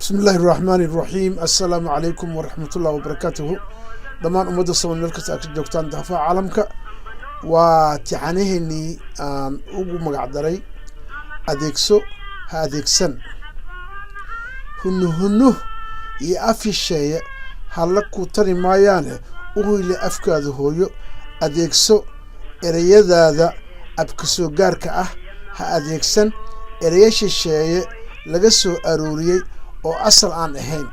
بسم الله الرحمن الرحيم السلام عليكم ورحمة الله وبركاته دمان أمد الصوم الملكة أكيد جوكتان دفاع عالمك وتعنيهني أوجو مقعدري أديكسو هاديكسن هنو يأفي الشيء هلكو تري مايانه وهو أفكاده هويو أديكسو إريادا أبكسو غاركا هاديكسن إرياش الشيء لغسو أروريي oo asal aan ahayn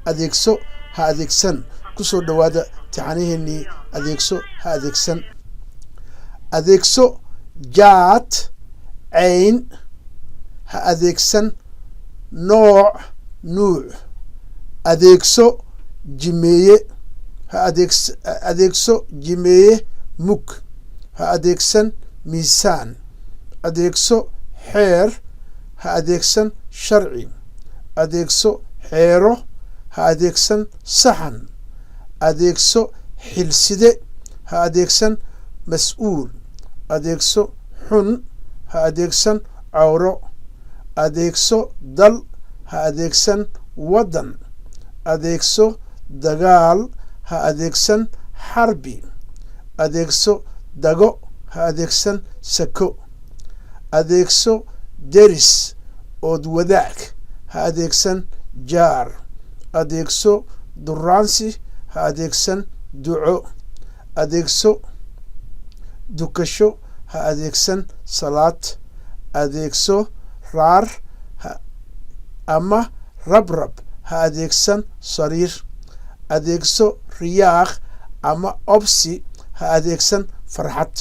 adeegso ha adeegsan ku soo dhawaada taxaniheennii adeegso ha adeegsan adeegso jaad cayn ha adeegsan nooc nuuc adeegso jimeeye ha adeegso jimeeye mug ha adeegsan miisaan adeegso xeer ha adeegsan sharci adeegso xeero ha adeegsan saxan adeegso xilside ha adeegsan mas'uul adeegso xun ha adeegsan cawro adeegso dal ha adeegsan waddan adeegso dagaal ha adeegsan xarbi adeegso dago ha adeegsan sako adeegso deris ood wadaag ha adeegsan jaar adeegso duraansi ha adeegsan duco adeegso dukasho ha adeegsan salaad adeegso raar ama rabrab ha adeegsan sariir adeegso riyaaq ama obsi ha adeegsan farxad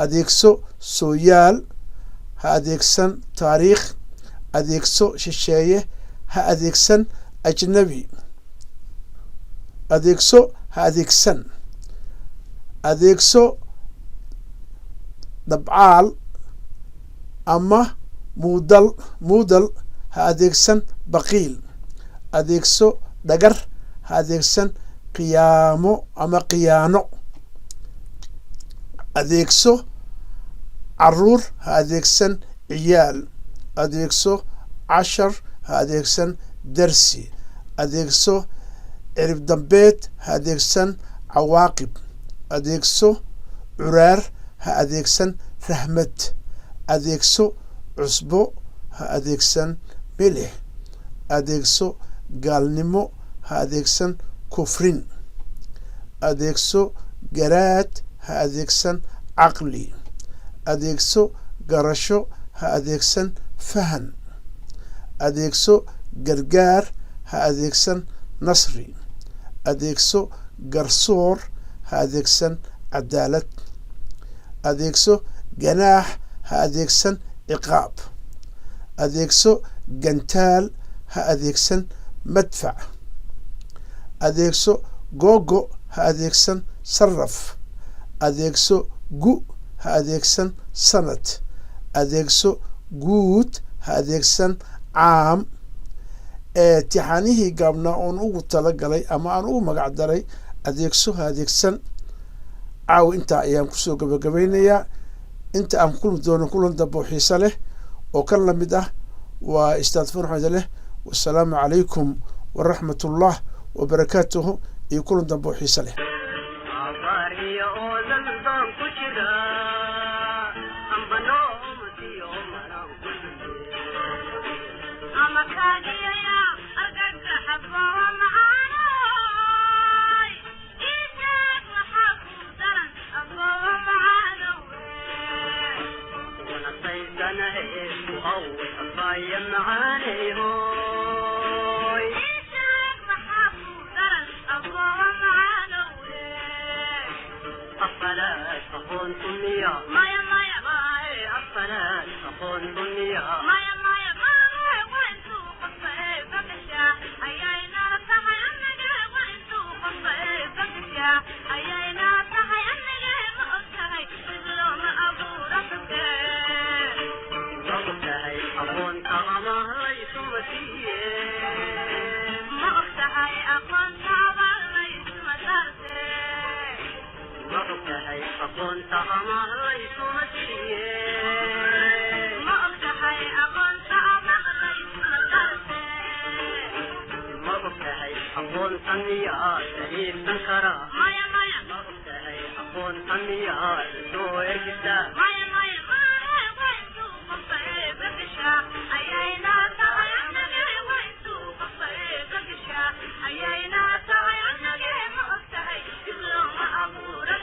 adeegso sooyaal ha adeegsan taariikh adeegso shisheeye ha adeegsan ajnabi adeegso ha adeegsan adeegso dabcaal ama muudal ha adeegsan baqiil adeegso dhagar ha adeegsan qiyaamo ama qiyaano adeegso caruur ha adeegsan ciyaal adeegso cashar ha adeegsan darsi adeegso cirib dambeed ha adeegsan cawaaqib adeegso curaar ha adeegsan rahmad adeegso cusbo ha adeegsan milix adeegso gaalnimo ha adeegsan kufrin adeegso garaad ha adeegsan caqli adeegso garasho ha adeegsan fahan adeegso gargaar ha adeegsan nasri adeegso garsoor ha adeegsan cadaalad adeegso ganaax ha adeegsan ciqaab adeegso gantaal ha adeegsan madfac adeegso googo ha adeegsan saraf adeegso gu ha adeegsan sanad adeegso guud ha adeegsan caam tixanihii gaabnaa oon ugu talagalay ama aan ugu magac daray adeegso ha adeegsan caaw intaa ayaan kusoo gabagabaynayaa inta aan kulmi doono kulan dambe oo xiiso leh oo kan la mid ah waa istaad farxmada leh wassalaamu calaykum waraxmatullah wabarakaatuhu iyo kulan dambe oo xiiso leh ما أقول سميا سليم سنكرا مايا مايا ما أقتهي أقول سميا سوء الكتا مايا مايا مايا وينتو قصي بكشا أيينا تعينا وينتو قصي بكشا أيينا تعينا ما أقتهي إبلو ما أبورة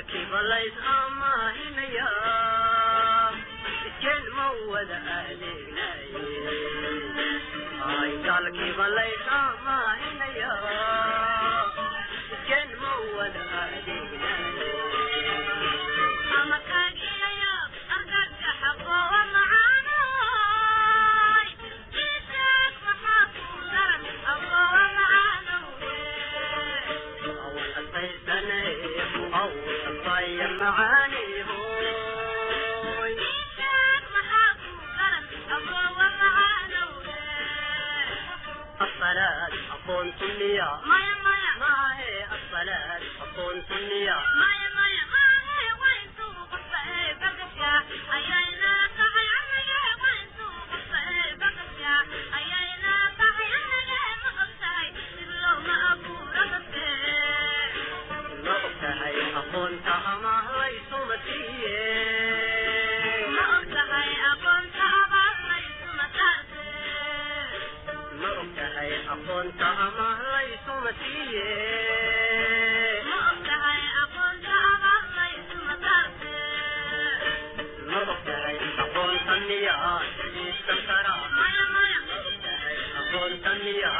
dalkii balays ama hinaya iskeen ma wada adeegnaye ay dalkii balays ama hinaya iskeen ma wada adeegnaye ama kaagiyaya argagga xaqo macaano ishaag maxaa ku daran aqo macaano awal asaysanay aw sabaya macaani hooy ishaag maxaa ku daran aqo macaano الصلاة أكون سنية مايا مايا ماهي الصلاة أكون سنية مايا مايا ماهي وين سوق الصعيب بقشة أيانا صحي عمي وين سوق الصعيب بقشة أيانا صحي عمي مقبشاي سبلو ما أقول رقصي مقبشاي أكون تهما ليسو مسيح مقبشاي أكون تهما ليسو مسيح مقبشاي أكون تهما ليسو مسيح مقبشاي أكون تهما ليسو مسيح مقبشاي أكون تنيا تجيش تنكرا مايا مايا مقبشاي أكون تنيا